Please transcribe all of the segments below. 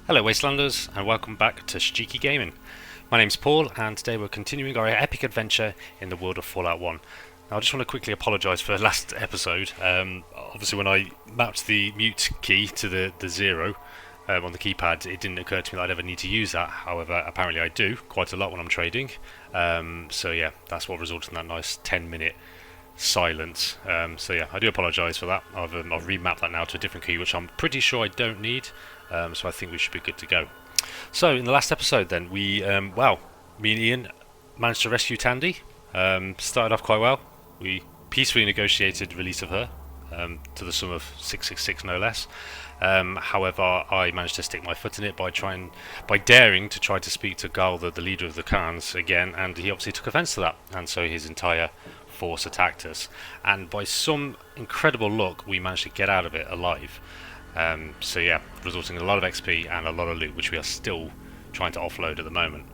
Hello Wastelanders and welcome back to Shojiki Gaming. My name's Paul and today we're continuing our epic adventure in the world of Fallout 1. Now I just want to quickly apologise for the last episode. Obviously when I mapped the mute key to the 0 on the keypad, it didn't occur to me that I'd ever need to use that. However, apparently I do quite a lot when I'm trading. So yeah, that's what resulted in that nice 10-minute silence. So yeah, I do apologise for that. I've remapped that now to a different key, which I'm pretty sure I don't need. So I think we should be good to go. So in the last episode, then me and Ian managed to rescue Tandy. Started off quite well. We peacefully negotiated release of her to the sum of 666, no less. However, I managed to stick my foot in it by daring to try to speak to Gal, the leader of the Khans, again, and he obviously took offence to that, and so his entire force attacked us. And by some incredible luck, we managed to get out of it alive. So yeah, resulting in a lot of XP and a lot of loot, which we are still trying to offload at the moment.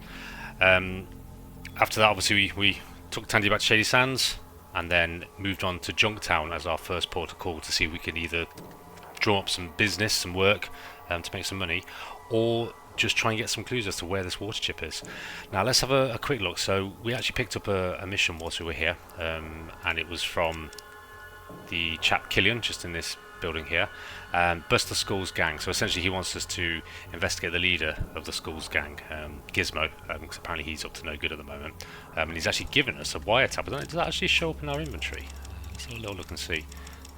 After that, obviously, we took Tandy back to Shady Sands, and then moved on to Junktown as our first port of call to see if we could either draw up some business, some work, to make some money, or just try and get some clues as to where this water chip is. Now let's have a quick look. So we actually picked up a mission whilst we were here, and it was from the chap Killian, just in this building here, Bust the Skulls gang. So essentially he wants us to investigate the leader of the Skulls gang, Gizmo, because apparently he's up to no good at the moment, and he's actually given us a wiretap. Does that actually show up in our inventory? Let's have a little look and see.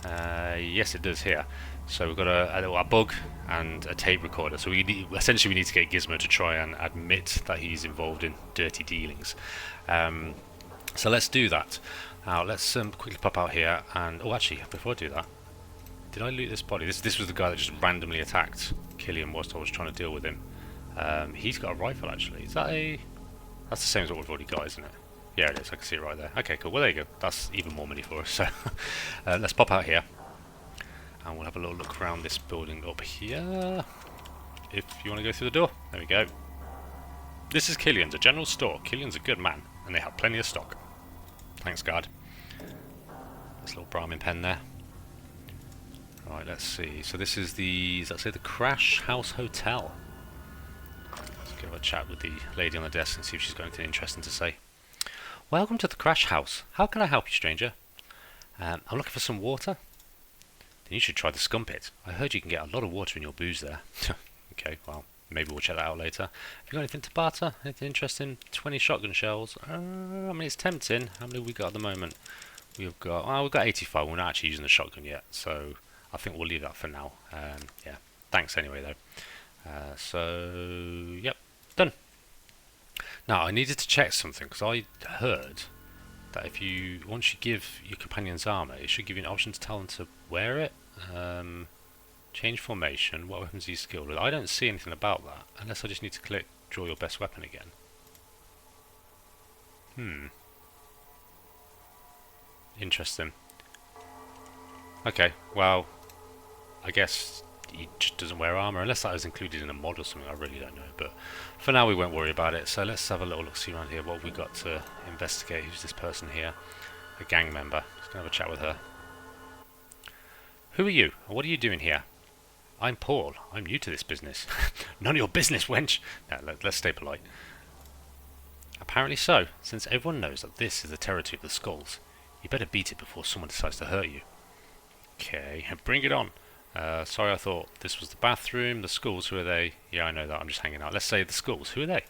Yes, it does here. So we've got a bug and a tape recorder. So essentially we need to get Gizmo to try and admit that he's involved in dirty dealings. So let's do that. Now let's quickly pop out here and actually before I do that, did I loot this body? This was the guy that just randomly attacked Killian whilst I was trying to deal with him. He's got a rifle actually. Is that that's the same as what we've already got, isn't it? Yeah, it is. I can see it right there. Okay, cool. Well, there you go. That's even more money for us. So let's pop out here and we'll have a little look around this building up here. If you want to go through the door, there we go. This is Killian's, a general store. Killian's a good man, and they have plenty of stock. Thanks, guard. This little Brahmin pen there. Right, let's see. So this is does that say the Crash House Hotel? Let's go have a chat with the lady on the desk and see if she's got anything interesting to say. Welcome to the Crash House. How can I help you, stranger? I'm looking for some water. Then you should try the Scum Pit. I heard you can get a lot of water in your booze there. Okay, well, maybe we'll check that out later. Have you got anything to barter? Anything interesting? 20 shotgun shells. I mean, it's tempting. How many have we got at the moment? We've got 85. We're not actually using the shotgun yet, so I think we'll leave that for now. Yeah, thanks anyway though. So, yep, done. Now I needed to check something because I heard that once you give your companions armor, it should give you an option to tell them to wear it. Change formation. What weapons are you skilled with? I don't see anything about that unless I just need to click draw your best weapon again. Interesting. Okay, well, I guess he just doesn't wear armor unless that was included in a mod or something. I really don't know, but for now we won't worry about it. So let's have a little look see around here. What have we got to investigate? Who's this person here? A gang member. Let's go have a chat with her. Who are you? And what are you doing here? I'm Paul. I'm new to this business. None of your business, wench. No, let's stay polite. Apparently so, since everyone knows that this is the territory of the Skulls. You better beat it before someone decides to hurt you. Okay, bring it on. Sorry, I thought this was the bathroom. The Skulls, who are they? Yeah, I know that. I'm just hanging out. Let's say the Skulls. Who are they?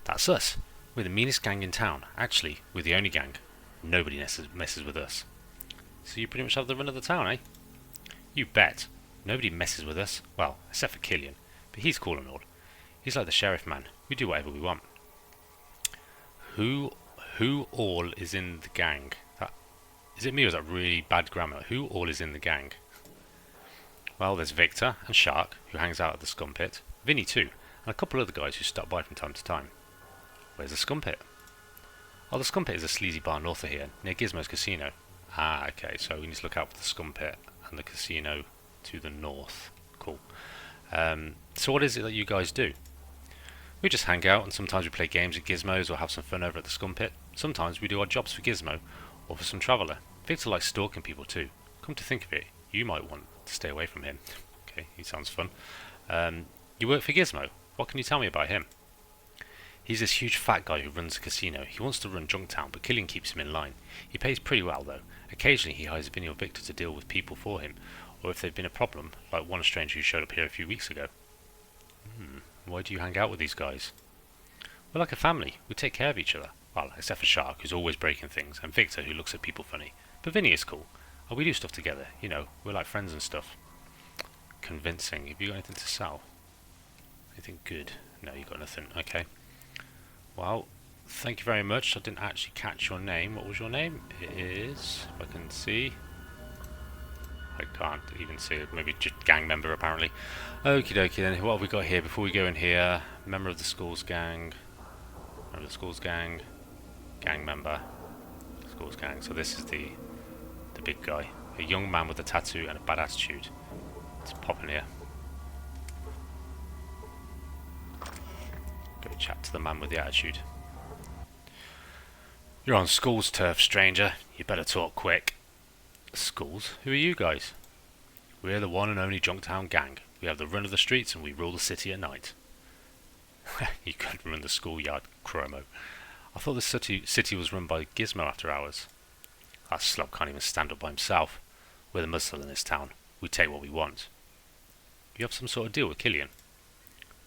That's us. We're the meanest gang in town. Actually, we're the only gang. Nobody messes with us. So you pretty much have the run of the town, eh? You bet. Nobody messes with us. Well, except for Killian. But he's cool and all. He's like the sheriff man. We do whatever we want. Who all is in the gang? Is it me or is that really bad grammar? Who all is in the gang? Well, there's Victor and Shark, who hangs out at the Scum Pit. Vinny too, and a couple other guys who stop by from time to time. Where's the Scum Pit? Oh, the Scum Pit is a sleazy bar north of here, near Gizmo's casino. Ah, okay, so we need to look out for the Scum Pit and the casino to the north. Cool. So what is it that you guys do? We just hang out and sometimes we play games at Gizmo's or have some fun over at the Scum Pit. Sometimes we do our jobs for Gizmo or for some traveller. Victor likes stalking people too. Come to think of it, you might want to stay away from him. Okay, he sounds fun. You work for Gizmo? What can you tell me about him? He's this huge fat guy who runs a casino. He wants to run Junktown, but Killian keeps him in line. He pays pretty well, though. Occasionally he hires Vinny or Victor to deal with people for him, or if they've been a problem, like one stranger who showed up here a few weeks ago. Why do you hang out with these guys? We're like a family. We take care of each other. Well, except for Shark, who's always breaking things, and Victor, who looks at people funny. But Vinny is cool. Oh, we do stuff together. You know, we're like friends and stuff. Convincing. Have you got anything to sell? Anything good? No, you got nothing. Okay. Well, thank you very much. I didn't actually catch your name. What was your name? It is, if I can see. I can't even see it. Maybe just gang member, apparently. Okie dokie then. What have we got here before we go in here? Member of the school's gang. Member of the school's gang. Gang member. School's gang. So this is the big guy. A young man with a tattoo and a bad attitude. Let's pop in here. Go chat to the man with the attitude. You're on school's turf, stranger. You better talk quick. Schools? Who are you guys? We're the one and only Junktown gang. We have the run of the streets and we rule the city at night. You couldn't run the schoolyard, Chromo. I thought the city was run by Gizmo after hours. That slub can't even stand up by himself. We're the muscle in this town. We take what we want. You have some sort of deal with Killian?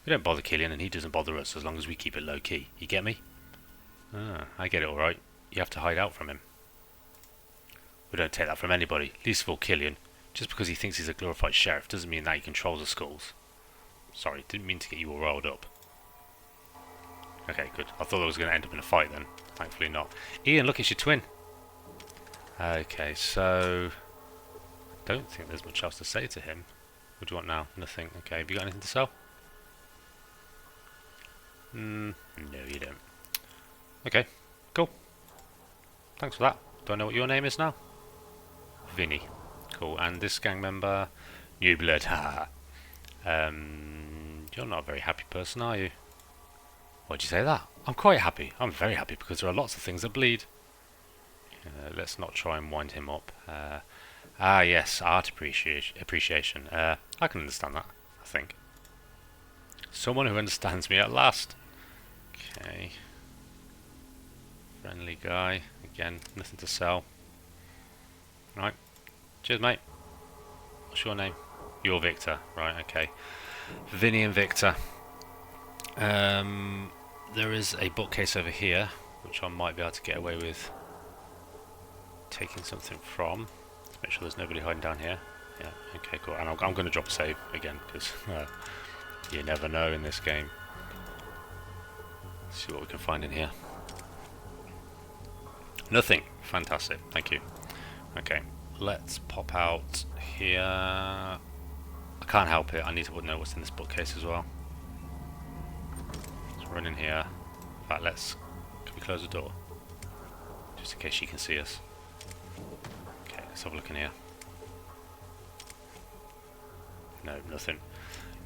We don't bother Killian and he doesn't bother us as long as we keep it low key. You get me? Ah, I get it alright. You have to hide out from him. We don't take that from anybody, least of all Killian. Just because he thinks he's a glorified sheriff doesn't mean that he controls the schools. Sorry, didn't mean to get you all riled up. Okay, good. I thought I was going to end up in a fight then. Thankfully not. Ian, look, it's your twin. Okay, so don't think there's much else to say to him. What do you want now? Nothing. Okay, have you got anything to sell? No, you don't. Okay, cool. Thanks for that. Do I know what your name is now? Vinny. Cool. And this gang member, New Blood. Haha. You're not a very happy person, are you? Why'd you say that? I'm quite happy. I'm very happy because there are lots of things that bleed. Let's not try and wind him up. Yes, art appreciation. I can understand that, I think. Someone who understands me at last. Okay. Friendly guy. Again, nothing to sell. Right. Cheers, mate. What's your name? You're Victor. Right, okay. Vinny and Victor. There is a bookcase over here, which I might be able to get away with taking something from. Let's make sure there's nobody hiding down here. Yeah, okay, cool. And I'm going to drop a save again, because you never know in this game. Let's see what we can find in here. Nothing. Fantastic. Thank you. Okay, let's pop out here. I can't help it. I need to know what's in this bookcase as well. Let's run in here. In fact, can we close the door? Just in case she can see us. Okay, let's have a look in here. No, nothing.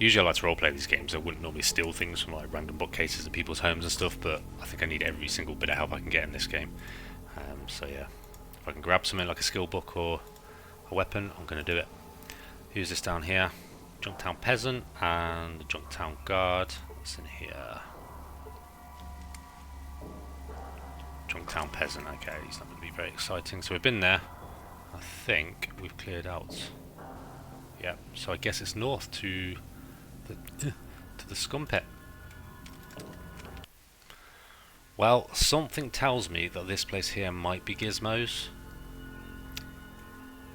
Usually I like to roleplay these games. I wouldn't normally steal things from like random bookcases in people's homes and stuff, but I think I need every single bit of help I can get in this game. So yeah, if I can grab something like a skill book or a weapon, I'm going to do it. Who's this down here? Junktown Peasant and the Junktown Guard. What's in here? Junktown Peasant. Okay, he's not going to be very exciting. So we've been there. I think we've cleared out. Yeah, so I guess it's north to the scum pit. Well, something tells me that this place here might be Gizmo's.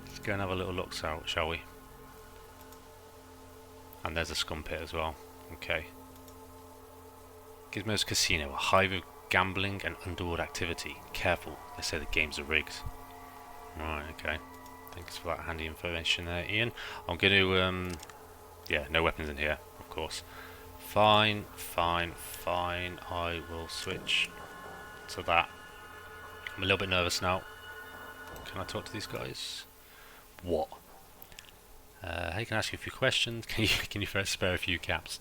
Let's go and have a little look, shall we? And there's a scum pit as well. Okay. Gizmo's Casino, a hive of gambling and underworld activity. Careful, they say the games are rigged. Right, okay. Thanks for that handy information there, Ian. I'm going to, yeah, no weapons in here, of course. Fine. I will switch to that. I'm a little bit nervous now. Can I talk to these guys? What? Hey, can I ask you a few questions? Can you first spare a few caps?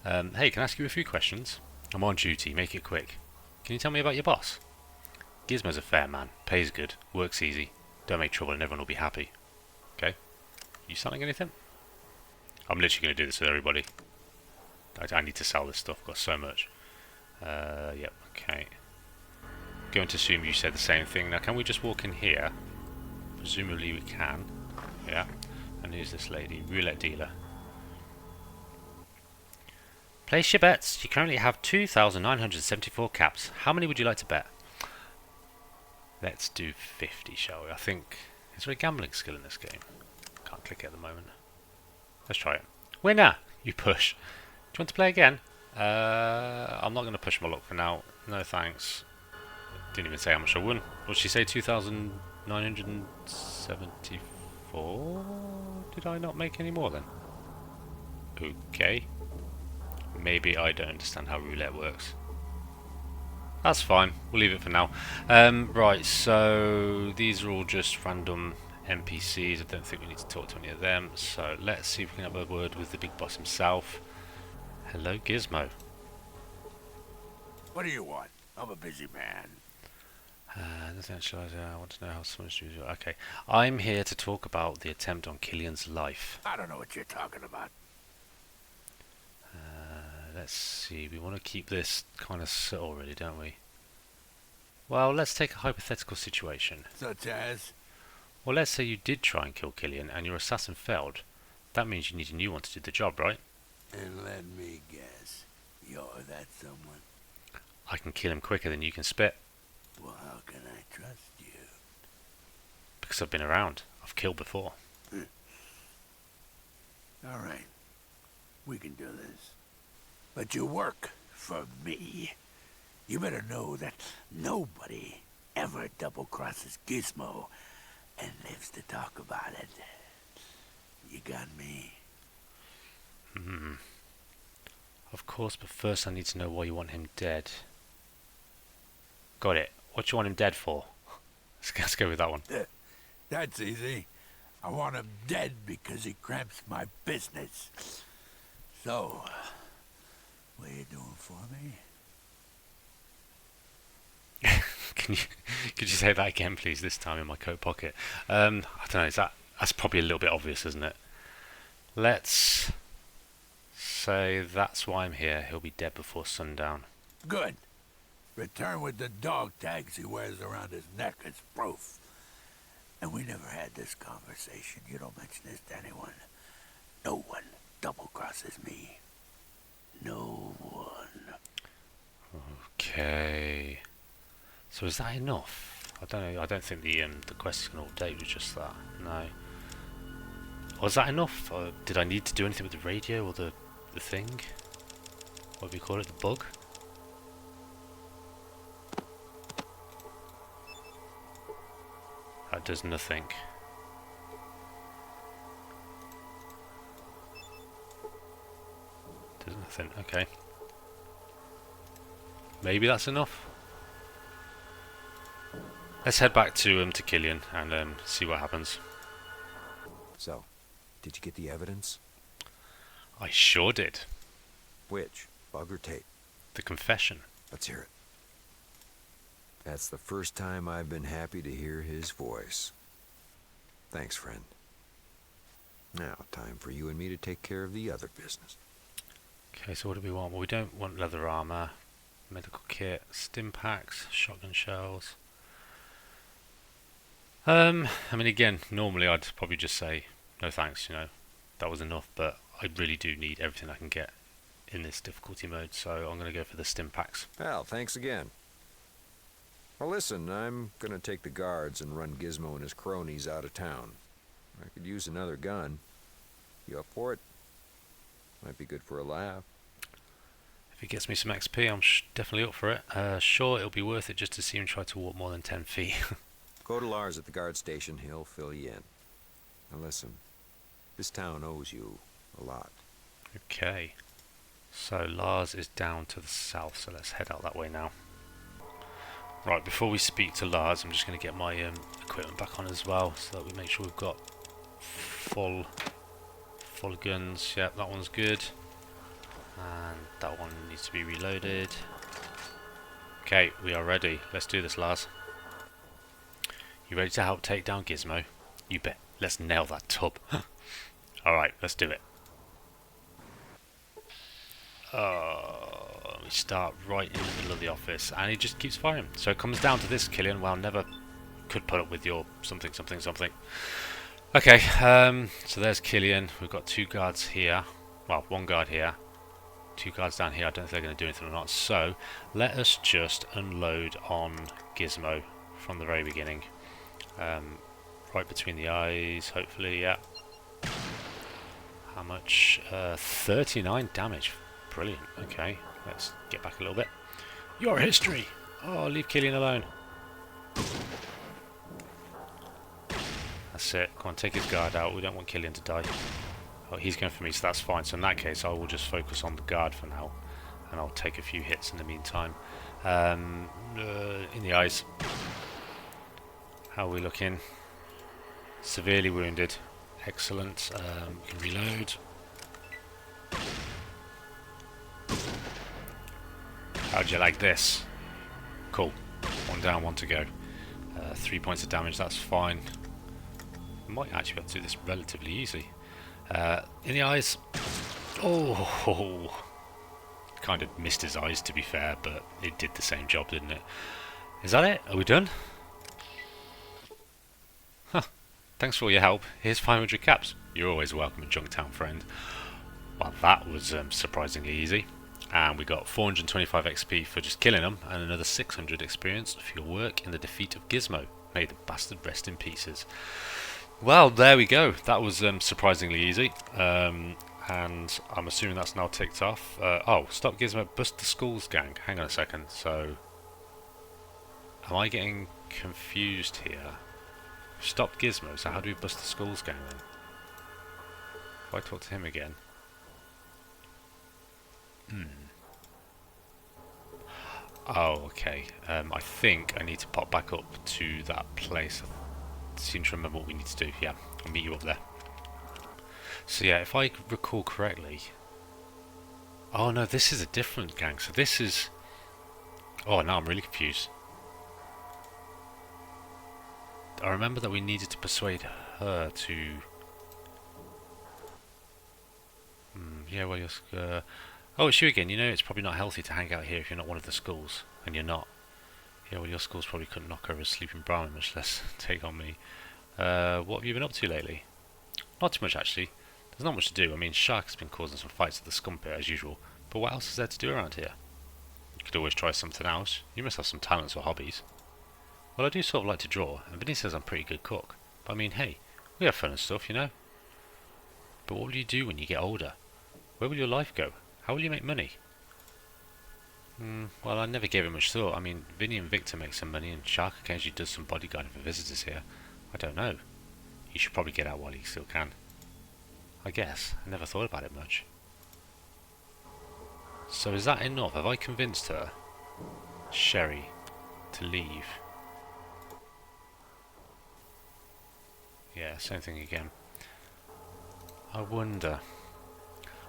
Hey, can I ask you a few questions? I'm on duty, make it quick. Can you tell me about your boss? Gizmo's a fair man, pays good, works easy. Don't make trouble and everyone will be happy. Okay? You selling anything? I'm literally going to do this with everybody. I need to sell this stuff. I've got so much. Yep, okay. Going to assume you said the same thing. Now, can we just walk in here? Presumably we can. Yeah. And who's this lady? Roulette dealer. Place your bets. You currently have 2,974 caps. How many would you like to bet? Let's do 50, shall we? I think... Is there a gambling skill in this game? Can't click it at the moment. Let's try it. Winner! You push. Do you want to play again? I'm not going to push my luck for now. No thanks. Didn't even say how much I won. What did she say? 2,974? Did I not make any more then? Okay. Maybe I don't understand how roulette works. That's fine. We'll leave it for now. Right, so these are all just random NPCs. I don't think we need to talk to any of them. So let's see if we can have a word with the big boss himself. Hello, Gizmo. What do you want? I'm a busy man. I want to know how someone's doing. Okay, I'm here to talk about the attempt on Killian's life. I don't know what you're talking about. Let's see, we want to keep this kind of subtle, really, don't we? Well, let's take a hypothetical situation. Such as? Well, let's say you did try and kill Killian and your assassin failed. That means you need a new one to do the job, right? And let me guess, you're that someone? I can kill him quicker than you can spit. Well, how can I trust you? Because I've been around. I've killed before. Alright, we can do this. But you work for me. You better know that nobody ever double-crosses Gizmo and lives to talk about it. You got me? Of course, but first I need to know why you want him dead. Got it. What do you want him dead for? Let's go with that one. That's easy. I want him dead because he cramps my business. So, what are you doing for me? Could you say that again, please? This time in my coat pocket. I don't know. That's probably a little bit obvious, isn't it? Let's say that's why I'm here. He'll be dead before sundown. Good. Return with the dog tags he wears around his neck as proof. And we never had this conversation. You don't mention this to anyone. No one double-crosses me. No one. Okay. So is that enough? I don't know. I don't think the quest is going to update with just that. No. Was that enough? Or did I need to do anything with the radio or the thing? What do we call it? The bug? That does nothing. Does nothing. Okay. Maybe that's enough. Let's head back to Killian and see what happens. So, did you get the evidence? I sure did. Which? Bug or tape? The confession. Let's hear it. That's the first time I've been happy to hear his voice. Thanks, friend. Now, time for you and me to take care of the other business. Okay, so what do we want? Well, we don't want leather armor, medical kit, stim packs, shotgun shells. I mean, again, normally I'd probably just say no thanks, you know, that was enough, but I really do need everything I can get in this difficulty mode, so I'm going to go for the stim packs. Well, thanks again. Well, listen, I'm going to take the guards and run Gizmo and his cronies out of town. I could use another gun. You up for it? Might be good for a laugh. If it gets me some XP, I'm definitely up for it. Sure, it'll be worth it just to see him try to walk more than 10 feet. Go to Lars at the guard station. He'll fill you in. Now listen, this town owes you a lot. Okay. So Lars is down to the south, so let's head out that way now. Right, before we speak to Lars, I'm just going to get my equipment back on as well, so that we make sure we've got full guns. Yep, that one's good. And that one needs to be reloaded. Okay, we are ready. Let's do this, Lars. You ready to help take down Gizmo? You bet. Let's nail that tub. Alright, let's do it. We start right in the middle of the office, and he just keeps firing. So it comes down to this, Killian. Well, never could put up with your something, something, something. Okay, so there's Killian. We've got 2 guards here. Well, 1 guard here. 2 guards down here. I don't think they're going to do anything or not. So let us just unload on Gizmo from the very beginning. Right between the eyes, hopefully, yeah. How much? 39 damage. Brilliant. Okay, let's get back a little bit. Your history! Oh, leave Killian alone. That's it. Come on, take his guard out. We don't want Killian to die. Oh, he's going for me, so that's fine. So in that case, I will just focus on the guard for now. And I'll take a few hits in the meantime. In the eyes. How are we looking? Severely wounded. Excellent. We can reload. How'd you like this? Cool. 1 down, 1 to go. 3 points of damage, that's fine. Might actually be able to do this relatively easy. In the eyes. Oh! Kind of missed his eyes, to be fair, but it did the same job, didn't it? Is that it? Are we done? Huh. Thanks for all your help. Here's 500 caps. You're always welcome in Junktown, friend. Well, that was surprisingly easy. And we got 425 XP for just killing them, and another 600 experience for your work in the defeat of Gizmo. May the bastard rest in pieces. Well, there we go. That was surprisingly easy. And I'm assuming that's now ticked off. Oh, stop Gizmo, bust the schools gang. Hang on a second. So, am I getting confused here? Stop Gizmo, so how do we bust the schools gang then? If I talk to him again. Oh, okay. I think I need to pop back up to that place. I seem to remember what we need to do. Yeah, I'll meet you up there. So yeah, if I recall correctly... Oh no, this is a different gang. So this is... Oh, now I'm really confused. I remember that we needed to persuade her to... yeah, well, you're... Oh, it's you again. You know, it's probably not healthy to hang out here if you're not one of the schools. And you're not. Yeah, well, your schools probably couldn't knock over a sleeping Brahmin, much less take on me. What have you been up to lately? Not too much, actually. There's not much to do. I mean, Shark has been causing some fights at the scum pit, as usual. But what else is there to do around here? You could always try something else. You must have some talents or hobbies. Well, I do sort of like to draw, and Vinny says I'm a pretty good cook. But I mean, hey, we have fun and stuff, you know? But what will you do when you get older? Where will your life go? How will you make money? Well, I never gave it much thought. I mean, Vinny and Victor make some money, and Shark occasionally does some bodyguarding for visitors here. I don't know. You should probably get out while you still can. I guess. I never thought about it much. So is that enough? Have I convinced her, Sherry, to leave? Yeah, same thing again. I wonder.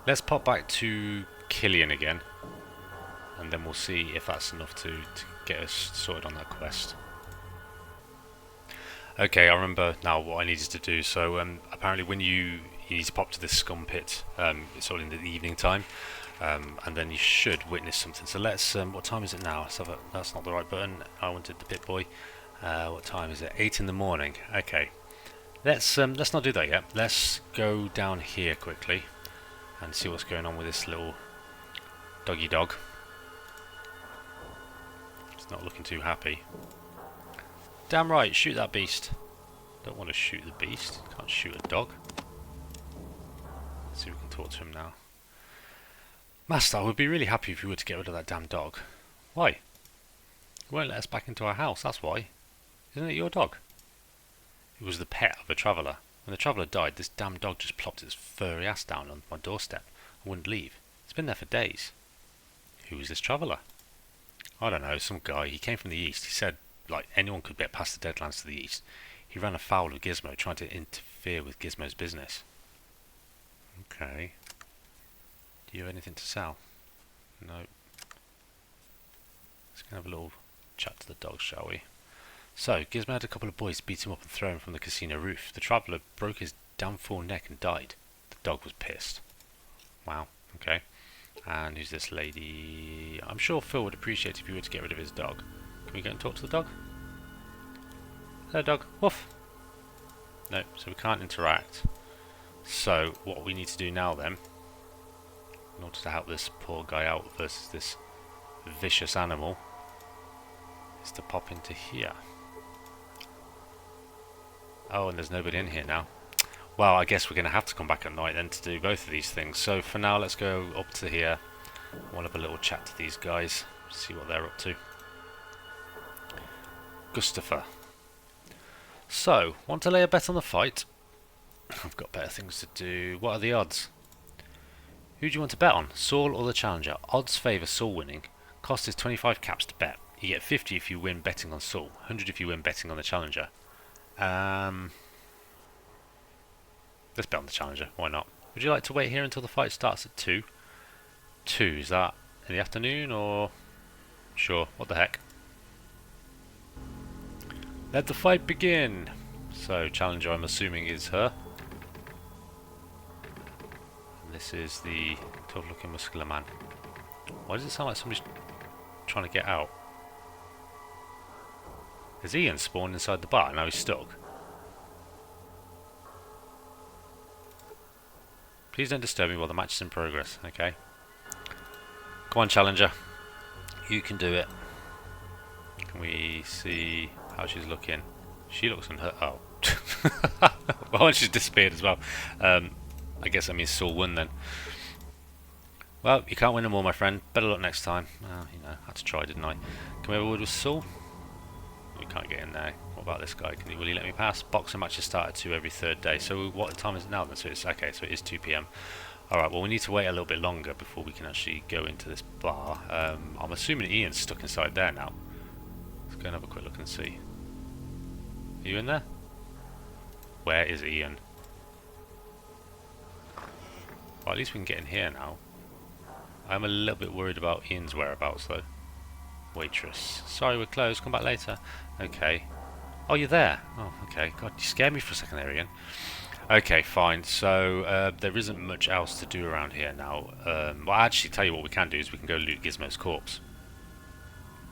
Let's pop back to Killian again, and then we'll see if that's enough to get us sorted on that quest. Okay, I remember now what I needed to do. So apparently when you need to pop to this scum pit, it's all in the evening time, and then you should witness something. So let's, what time is it now? Let's have a, that's not the right button. I wanted the Pit Boy. What time is it? 8 in the morning. Okay. Let's not do that yet. Let's go down here quickly and see what's going on with this little doggy dog. It's not looking too happy. Damn right, shoot that beast. Don't want to shoot the beast. Can't shoot a dog. Let's see if we can talk to him now. Master, I would be really happy if you were to get rid of that damn dog. Why? You won't let us back into our house, that's why. Isn't it your dog? It was the pet of a traveller. When the traveller died, this damn dog just plopped its furry ass down on my doorstep and wouldn't leave. It's been there for days. Who is this traveller? I don't know, some guy. He came from the east. He said, like, anyone could get past the Deadlands to the east. He ran afoul of Gizmo, trying to interfere with Gizmo's business. Okay. Do you have anything to sell? No. Let's go have a little chat to the dog, shall we? So, Gizmo had a couple of boys beat him up and throw him from the casino roof. The traveller broke his damn fool neck and died. The dog was pissed. Wow, okay. And who's this lady? I'm sure Phil would appreciate if you were to get rid of his dog. Can we go and talk to the dog? Hello dog, woof! No, so we can't interact. So what we need to do now then, in order to help this poor guy out versus this vicious animal, is to pop into here. Oh, and there's nobody in here now. Well, I guess we're going to have to come back at night then to do both of these things. So for now, let's go up to here. We'll have a little chat to these guys, see what they're up to. Gustafer. So, want to lay a bet on the fight? I've got better things to do. What are the odds? Who do you want to bet on? Saul or the Challenger? Odds favour Saul winning. Cost is 25 caps to bet. You get 50 if you win betting on Saul. 100 if you win betting on the Challenger. Let's bet on the Challenger. Why not? Would you like to wait here until the fight starts at 2? 2, is that in the afternoon or... Sure, what the heck. Let the fight begin! So, Challenger I'm assuming is her. And this is the tough looking muscular man. Why does it sound like somebody's trying to get out? Has Ian spawned inside the bar? Now he's stuck. Please don't disturb me while the match is in progress, okay? Come on, Challenger. You can do it. Can we see how she's looking? She looks unhurt. Oh. Well, she's disappeared as well. I guess that means Saul won then. Well, you can't win them all, my friend. Better luck next time. Well, you know, I had to try, didn't I? Can we have a word with Saul? We can't get in there. What about this guy? Will he let me pass? Boxing matches start at 2 every third day. So what time is it now then? So it's okay, so it is 2 PM. Alright, well we need to wait a little bit longer before we can actually go into this bar. I'm assuming Ian's stuck inside there now. Let's go and have a quick look and see. Are you in there? Where is Ian? Well, at least we can get in here now. I'm a little bit worried about Ian's whereabouts though. Waitress. Sorry, we're closed. Come back later. Okay. Oh, you're there. Oh, okay. God, you scared me for a second there, Ian. Okay, fine. So, there isn't much else to do around here now. Well, actually, tell you what we can do is we can go loot Gizmo's corpse.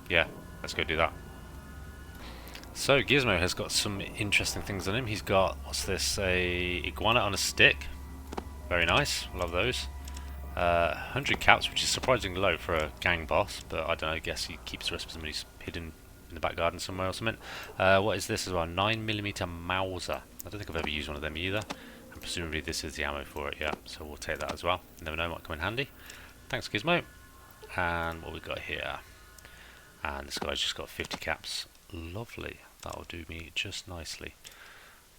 Yeah, let's go do that. So, Gizmo has got some interesting things on him. He's got, what's this, a iguana on a stick. Very nice. Love those. 100 caps, which is surprisingly low for a gang boss, but I don't know, I guess he keeps the rest of his money hidden in the back garden somewhere or something. What is this as well? 9mm Mauser. I don't think I've ever used one of them either. And presumably this is the ammo for it, yeah. So we'll take that as well. Never know, might come in handy. Thanks, Gizmo. And what we got here? And this guy's just got 50 caps. Lovely. That'll do me just nicely.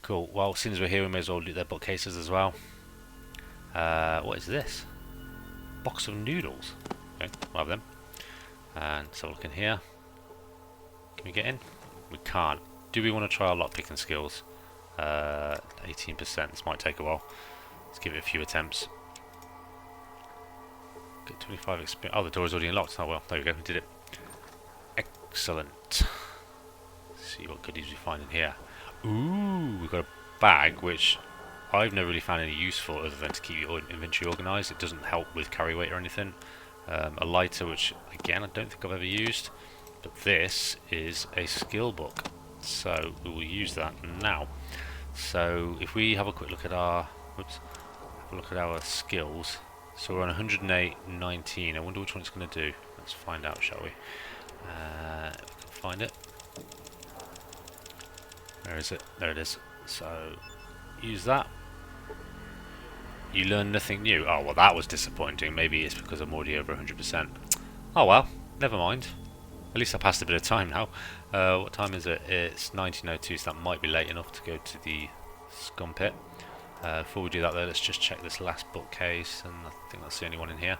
Cool. Well, since we're here, we may as well loot their bookcases as well. What is this? Box of noodles. Okay, we'll have them. And so look in here. Can we get in? We can't. Do we want to try our lockpicking skills? 18%. This might take a while. Let's give it a few attempts. Get 25 experience. Oh, the door is already unlocked. Oh well, there we go. We did it. Excellent. Let's see what goodies we find in here. Ooh, we've got a bag which I've never really found any use for other than to keep your inventory organised. It doesn't help with carry weight or anything. A lighter, which again I don't think I've ever used, but this is a skill book, so we will use that now. So if we have a quick look at our, skills. So we're on 108.19. I wonder which one it's going to do. Let's find out, shall we? If we can find it. Where is it? There it is. So use that. You learn nothing new. Oh, well, that was disappointing. Maybe it's because I'm already over 100%. Oh, well, never mind. At least I passed a bit of time now. What time is it? It's 19:02, so that might be late enough to go to the scum pit. Before we do that, though, let's just check this last bookcase, and I think that's the only one in here.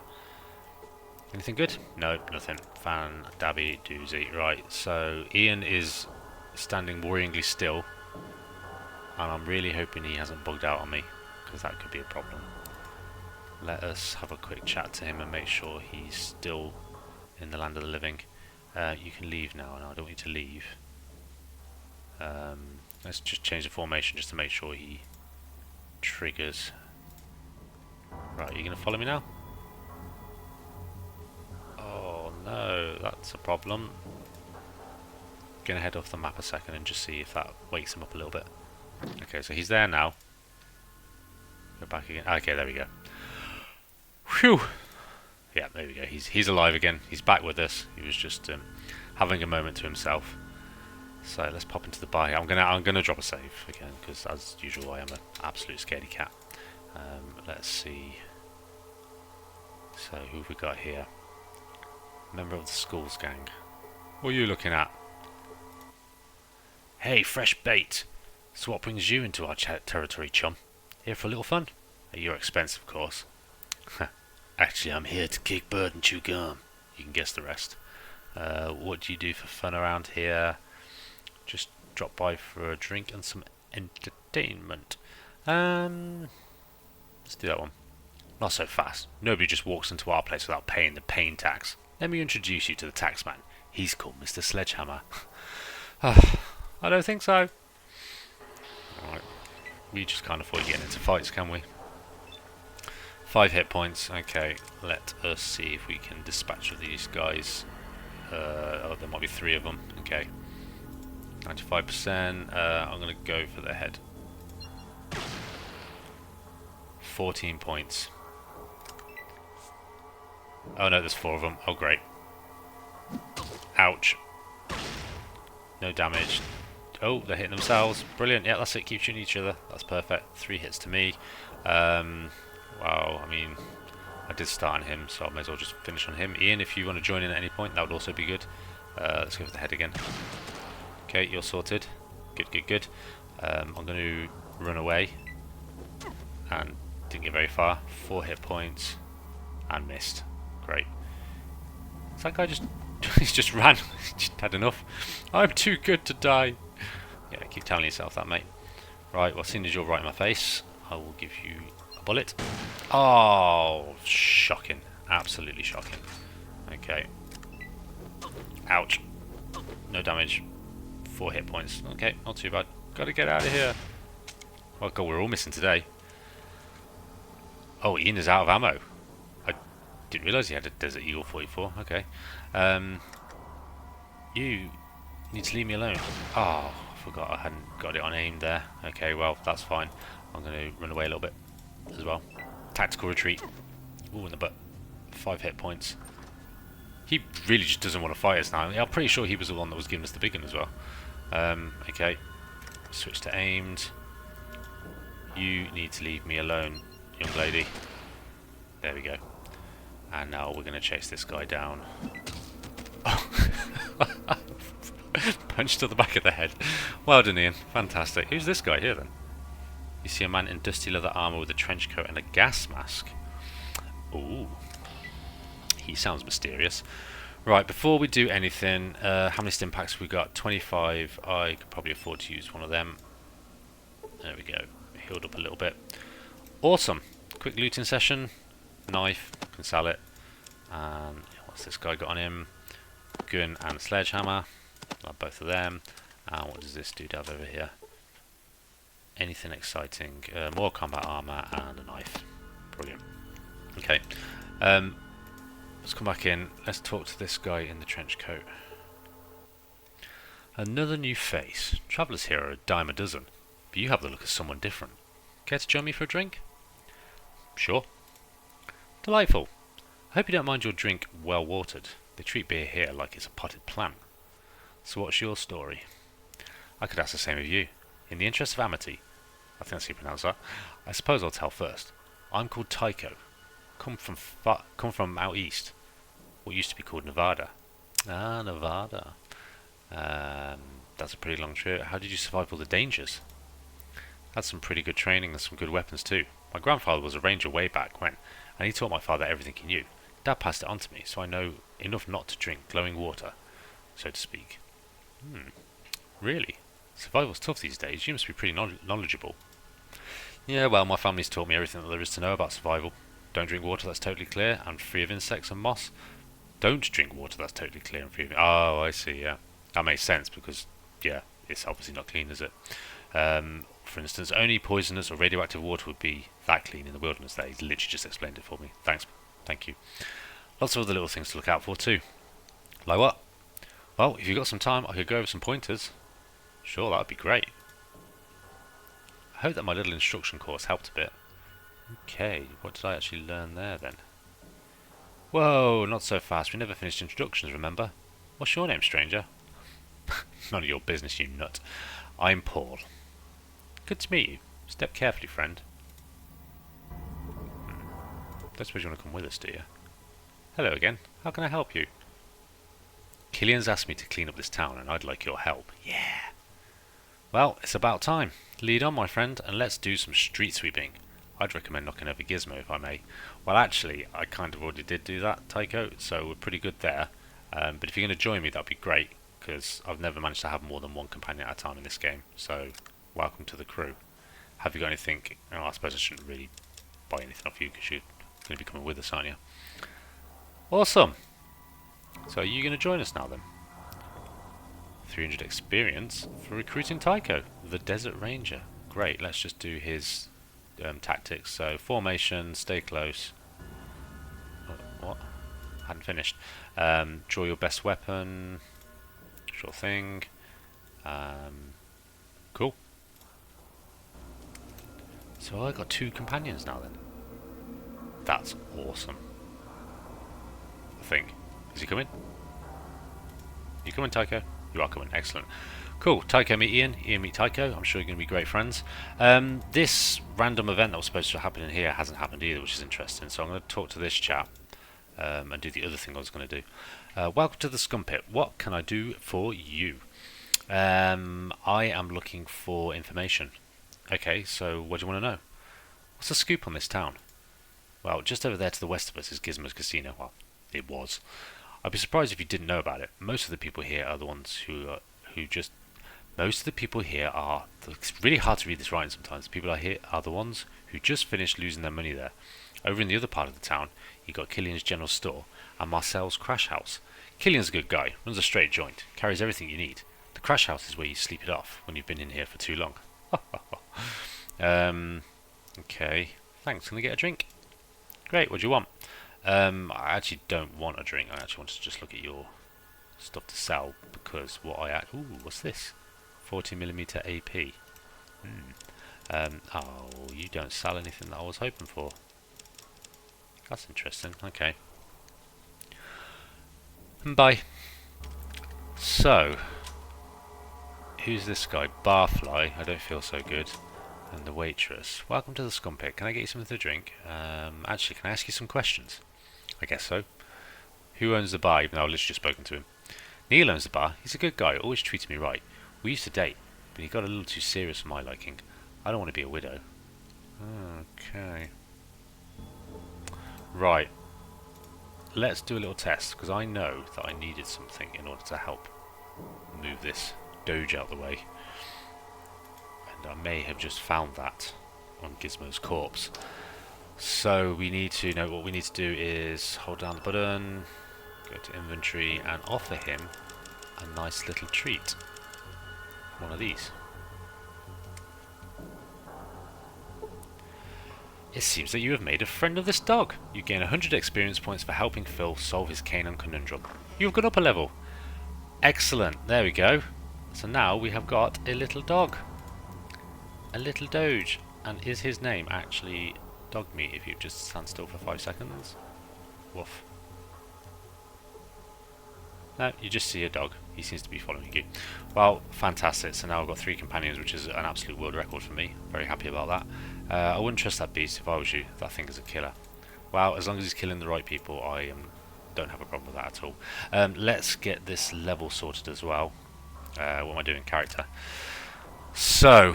Anything good? No, nothing. Fan, dabby, doozy. Right, so Ian is standing worryingly still, and I'm really hoping he hasn't bugged out on me, because that could be a problem. Let us have a quick chat to him and make sure he's still in the land of the living. You can leave now. No, I don't want you to leave. Let's just change the formation just to make sure he triggers. Right, are you going to follow me now? that's a problem. Gonna head off the map a second and just see if that wakes him up a little bit. Okay, so he's there now. Go back again. Okay, there we go. Whew! Yeah, there we go. He's alive again. He's back with us. He was just having a moment to himself. So let's pop into the bar here. I'm gonna drop a save again because, as usual, I am an absolute scaredy cat. Let's see. So who have we got here? Member of the Skulls gang. What are you looking at? Hey, fresh bait. So what brings you into our territory, chum? Here for a little fun? At your expense, of course. Actually, I'm here to kick bird and chew gum. You can guess the rest. What do you do for fun around here? Just drop by for a drink and some entertainment. Let's do that one. Not so fast. Nobody just walks into our place without paying the paying tax. Let me introduce you to the taxman. He's called Mr. Sledgehammer. I don't think so. Alright. We just can't afford getting into fights, can we? 5 hit points. Okay, let us see if we can dispatch of these guys. Oh, there might be 3 of them. Okay. 95%. I'm going to go for the head. 14 points. Oh no, there's 4 of them. Oh great. Ouch. No damage. Oh, they're hitting themselves. Brilliant. Yeah, that's it. Keep shooting each other. That's perfect. 3 hits to me. Wow, I mean, I did start on him, so I may as well just finish on him. Ian, if you want to join in at any point, that would also be good. Let's go for the head again. Okay, you're sorted. Good, good, good. I'm going to run away. And didn't get very far. 4 hit points. And missed. Great. Is that guy just... he's just ran. He just had enough. I'm too good to die. Yeah, keep telling yourself that, mate. Right, well, seeing as you're right in my face, I will give you a bullet. Oh, shocking. Absolutely shocking. Okay. Ouch. No damage. 4 hit points. Okay, not too bad. Gotta get out of here. Oh god, we're all missing today. Oh, Ian is out of ammo. I didn't realise he had a Desert Eagle 44. Okay. You need to leave me alone. Oh, I forgot I hadn't got it on aim there. Okay, well, that's fine. I'm going to run away a little bit as well. Tactical retreat. Ooh, in the butt. 5 hit points. He really just doesn't want to fight us now. I'm pretty sure he was the one that was giving us the big one as well. Okay. Switch to aimed. You need to leave me alone, young lady. There we go. And now we're going to chase this guy down. Punch to the back of the head. Well done, Ian. Fantastic. Who's this guy here then? You see a man in dusty leather armour with a trench coat and a gas mask. Ooh. He sounds mysterious. Right, before we do anything, how many stim packs have we got? 25. I could probably afford to use one of them. There we go. Healed up a little bit. Awesome. Quick looting session. Knife. Can sell it. And what's this guy got on him? Gun and sledgehammer. Like both of them. And what does this dude have over here? Anything exciting. More combat armor and a knife. Brilliant. Okay. Let's come back in. Let's talk to this guy in the trench coat. Another new face. Travellers here are a dime a dozen. But you have the look of someone different. Care to join me for a drink? Sure. Delightful. I hope you don't mind your drink well watered. They treat beer here like it's a potted plant. So what's your story? I could ask the same of you. In the interest of amity, I think that's how you pronounce that, I suppose I'll tell first. I'm called Tycho. Come from out east. What used to be called Nevada. Ah, Nevada. That's a pretty long trip. How did you survive all the dangers? Had some pretty good training and some good weapons too. My grandfather was a ranger way back when, and he taught my father everything he knew. Dad passed it on to me, so I know enough not to drink glowing water, so to speak. Really? Survival's tough these days. You must be pretty knowledgeable. Yeah, well, my family's taught me everything that there is to know about survival. Don't drink water that's totally clear and free of insects and moss. Don't drink water that's totally clear and free of... Oh, I see, yeah. That makes sense because, yeah, it's obviously not clean, is it? For instance, only poisonous or radioactive water would be that clean in the wilderness. That he's literally just explained it for me. Thanks. Thank you. Lots of other little things to look out for too. Like what? Well, if you've got some time, I could go over some pointers. Sure, that would be great. I hope that my little instruction course helped a bit. Okay, what did I actually learn there then? Whoa, not so fast. We never finished introductions, remember? What's your name, stranger? None of your business, you nut. I'm Paul. Good to meet you. Step carefully, friend. Don't suppose you want to come with us, do you? Hello again. How can I help you? Killian's asked me to clean up this town, and I'd like your help. Yeah. Well, it's about time. Lead on, my friend, and let's do some street sweeping. I'd recommend knocking over Gizmo, if I may. Well, actually, I kind of already did do that, Tycho, so we're pretty good there. But if you're going to join me, that'd be great, because I've never managed to have more than one companion at a time in this game. So, welcome to the crew. Have you got anything? Oh, I suppose I shouldn't really buy anything off you, because you're going to be coming with us, aren't you? Awesome. So, are you going to join us now, then? 300 experience for recruiting Tycho, the Desert Ranger. Great, let's just do his tactics. So, formation, stay close. What? Hadn't finished. Draw your best weapon. Sure thing. Cool. So I got 2 companions now then. That's awesome. I think. Is he coming? You coming, Tycho? You are coming. Excellent. Cool. Tycho meet Ian. Ian meet Tycho. I'm sure you're going to be great friends. This random event that was supposed to happen in here hasn't happened either, which is interesting. So I'm going to talk to this chap and do the other thing I was going to do. Welcome to the Scum Pit. What can I do for you? I am looking for information. Okay, so what do you want to know? What's the scoop on this town? Well, just over there to the west of us is Gizmo's Casino. Well, it was. I'd be surprised if you didn't know about it. Most of the people here are the ones most of the people here are... It's really hard to read this writing sometimes. The people here are the ones who just finished losing their money there. Over in the other part of the town, you got Killian's General Store and Marcel's Crash House. Killian's a good guy, runs a straight joint, carries everything you need. The Crash House is where you sleep it off when you've been in here for too long. Okay, thanks. Can I get a drink? Great, what do you want? I actually don't want a drink. I actually want to just look at your stuff to sell, because what I... Ooh, what's this? 40mm AP. Oh, you don't sell anything that I was hoping for. That's interesting. Okay. Bye. So, who's this guy? Barfly. I don't feel so good. And the waitress. Welcome to the Scum Pit. Can I get you something to drink? Actually, can I ask you some questions? I guess so. Who owns the bar? Even though I've literally just spoken to him. Neil owns the bar. He's a good guy. Always treated me right. We used to date, but he got a little too serious for my liking. I don't want to be a widow. Okay. Right. Let's do a little test, because I know that I needed something in order to help move this doge out the way. And I may have just found that on Gizmo's corpse. So we need to know what we need to do is hold down the button, go to inventory, and offer him a nice little treat. One of these. It seems that you have made a friend of this dog. You gain 100 experience points for helping Phil solve his canine conundrum. You've gone up a level. Excellent. There we go. So now we have got a little dog. A little doge. And is his name actually dog meat if you just stand still for 5 seconds? Woof. No, you just see a dog. He seems to be following you. Well, fantastic. So now I've got 3 companions, which is an absolute world record for me. Very happy about that. I wouldn't trust that beast if I was you. That thing is a killer. Well, as long as he's killing the right people, I don't have a problem with that at all. Let's get this level sorted as well. What am I doing? Character. So,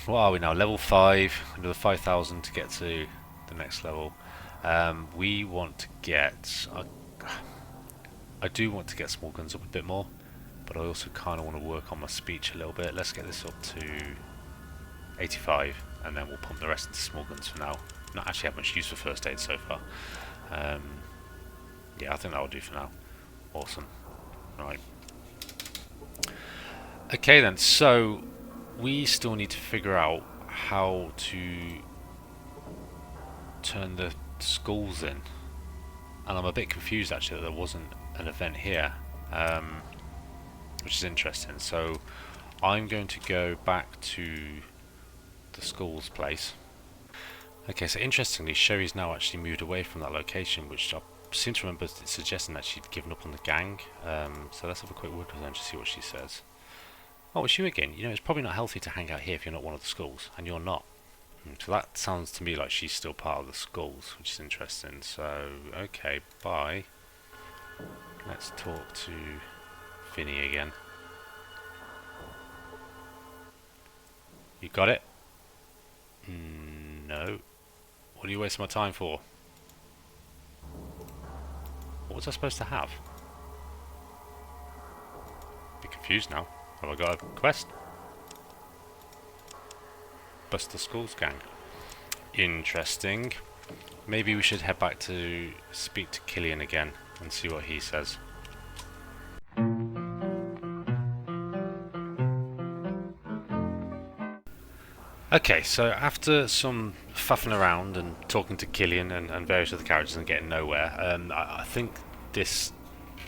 what are we now? Level 5. Another 5,000 to get to the next level. We want to get... I do want to get small guns up a bit more, but I also kind of want to work on my speech a little bit. Let's get this up to 85, and then we'll pump the rest into small guns for now. Not actually have much use for first aid so far. Yeah, I think that will do for now. Awesome. Right. Okay then, so we still need to figure out how to turn the skulls in. and I'm a bit confused actually that there wasn't an event here, which is interesting. So I'm going to go back to the school's place. Okay, so interestingly, Sherry's now actually moved away from that location, which I seem to remember suggesting that she'd given up on the gang. So let's have a quick word with her and just see what she says. Oh, it's you again. You know, it's probably not healthy to hang out here if you're not one of the schools, and you're not. So that sounds to me like she's still part of the schools, which is interesting. So, okay, bye. Let's talk to Vinny again. You got it? No. What are you wasting my time for? What was I supposed to have? A bit confused now. Have I got a quest? Bust the schools gang. Interesting. Maybe we should head back to speak to Killian again and see what he says. Okay, so after some faffing around and talking to Killian and various other characters and getting nowhere, I think this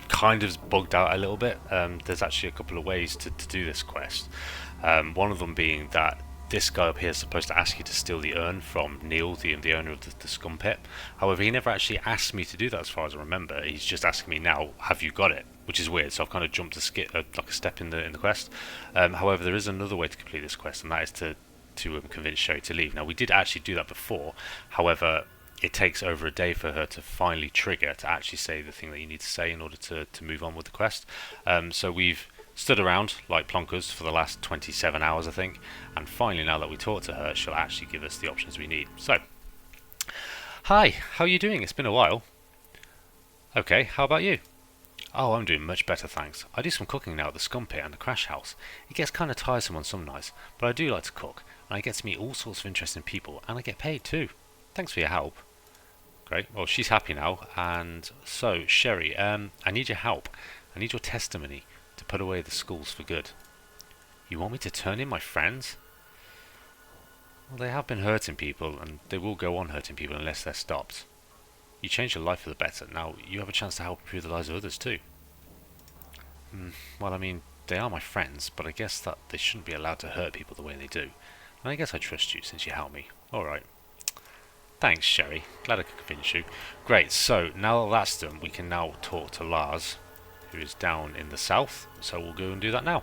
kind of bugged out a little bit. There's actually a couple of ways to do this quest. One of them being that this guy up here is supposed to ask you to steal the urn from Neil, the owner of the scum pit. However, he never actually asked me to do that as far as I remember. He's just asking me now, have you got it? Which is weird, so I've kind of jumped like a step in the quest. However, there is another way to complete this quest, and that is to convince Sherry to leave. Now, we did actually do that before. However, it takes over a day for her to finally trigger to actually say the thing that you need to say in order to move on with the quest. So we've stood around like plonkers for the last 27 hours, I think, and finally, now that we talked to her, she'll actually give us the options we need. So, hi, how are you doing? It's been a while. Okay, how about you? Oh, I'm doing much better, thanks. I do some cooking now at the scum pit and the crash house. It gets kind of tiresome on some nights, but I do like to cook, and I get to meet all sorts of interesting people, and I get paid too. Thanks for your help. Great, well, she's happy now, and so, Sherry, I need your help. I need your testimony to put away the schools for good. You want me to turn in my friends? Well, they have been hurting people, and they will go on hurting people unless they're stopped. You changed your life for the better. Now you have a chance to help improve the lives of others too. Well, I mean, they are my friends, but I guess that they shouldn't be allowed to hurt people the way they do. And I guess I trust you since you helped me. Alright. Thanks, Sherry. Glad I could convince you. Great, so now that that's done, we can now talk to Lars, who is down in the south. So we'll go and do that now.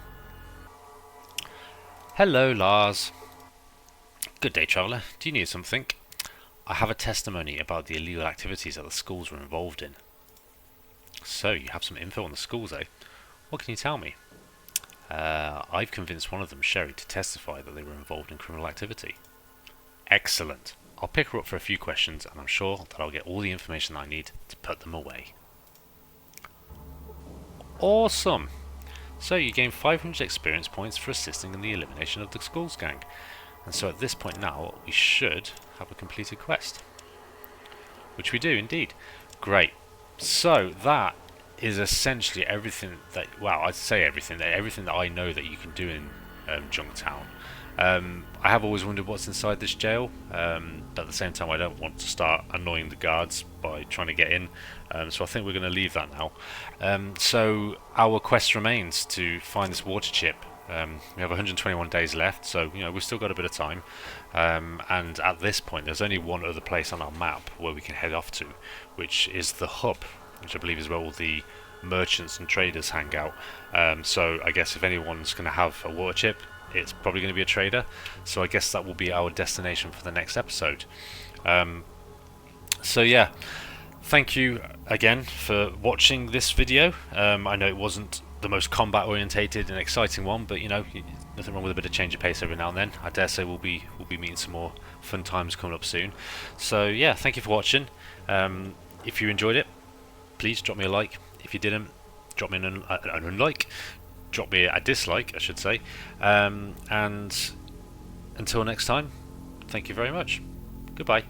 Hello, Lars. Good day, traveller. Do you need something? I have a testimony about the illegal activities that the schools were involved in. So, you have some info on the schools, eh? What can you tell me? I've convinced one of them, Sherry, to testify that they were involved in criminal activity. Excellent. I'll pick her up for a few questions, and I'm sure that I'll get all the information I need to put them away. Awesome! So, you gain 500 experience points for assisting in the elimination of the schools gang. And so at this point now, we should have a completed quest. Which we do, indeed. Great. So, that is essentially everything that... Well, I'd say everything that I know that you can do in Junktown. I have always wondered what's inside this jail. But at the same time, I don't want to start annoying the guards by trying to get in. So I think we're going to leave that now. So, our quest remains to find this water chip. We have 121 days left, so we've still got a bit of time. And at this point, there's only one other place on our map where we can head off to, which is the hub, which I believe is where all the merchants and traders hang out. So I guess if anyone's going to have a water chip, it's probably going to be a trader. So I guess that will be our destination for the next episode. So yeah, thank you again for watching this video. I know it wasn't the most combat orientated and exciting one, but nothing wrong with a bit of change of pace every now and then. I dare say we'll be meeting some more fun times coming up soon. So yeah, thank you for watching. If you enjoyed it, please drop me a like. If you didn't, drop me an unlike. Drop me a dislike, I should say. And until next time, thank you very much. Goodbye.